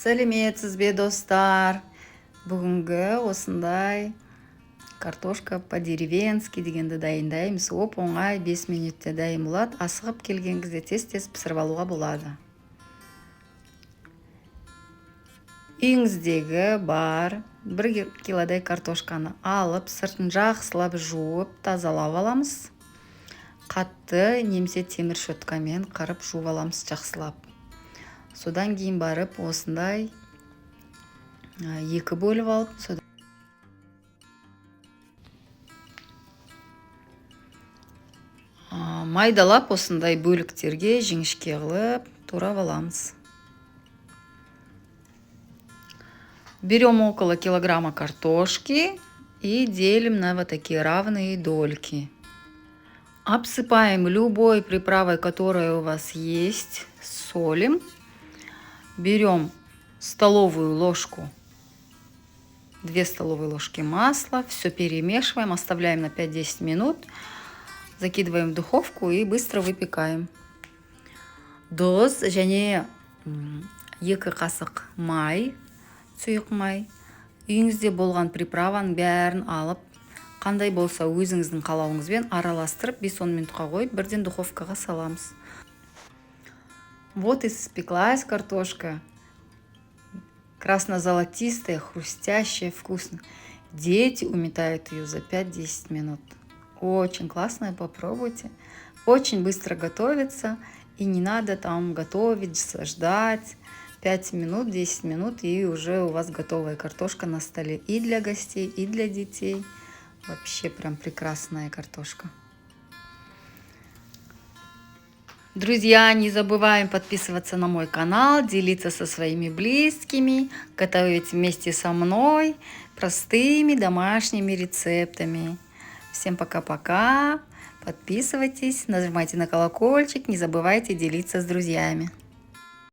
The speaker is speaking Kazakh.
Сәлеметсіз бе достар? Бүгінгі осындай картошка по-деревенски дегенді дайындаймыз. Оп-оңай 5 минутте дайын болады. Асығып келген кезде тез-тез пісіріп алуға болады. Үйіңіздегі бар 1 килодай картошканы алып, сыртын жақсылап жуып, тазалап аламыз. Қатты немесе темір щеткамен қырып жуып аламыз жақсылап. Содан кейін барып осындай екі бөліп алып, майдалап осындай бөліктерге жіңішке қылып турап аламыз. Берем около килограмма картошки и делим на вот такие равные дольки. Обсыпаем любой приправой, которая у вас есть, солим. Берем столовую ложку, 2 столовые ложки масла, все перемешиваем, оставляем на 5-10 минут, закидываем в духовку и быстро выпекаем. Тұз және 2 қасық май, сұйық май. Үйіңізде болған приправаның бәрін алып, қандай болса өзіңіздің қалауыңызбен араластырып 5-10 минутқа қойып, бірден духовкаға саламыз. Вот и испеклась картошка. Красно-золотистая, хрустящая, вкусно. Дети уметают ее за 5-10 минут. Очень классная, попробуйте. Очень быстро готовится. И не надо там готовить, ждать 5 минут, 10 минут. И уже у вас готовая картошка на столе. И для гостей, и для детей. Вообще прям прекрасная картошка. Друзья, не забываем подписываться на мой канал, делиться со своими близкими, готовить вместе со мной простыми домашними рецептами. Всем пока-пока, подписывайтесь, нажимайте на колокольчик, не забывайте делиться с друзьями.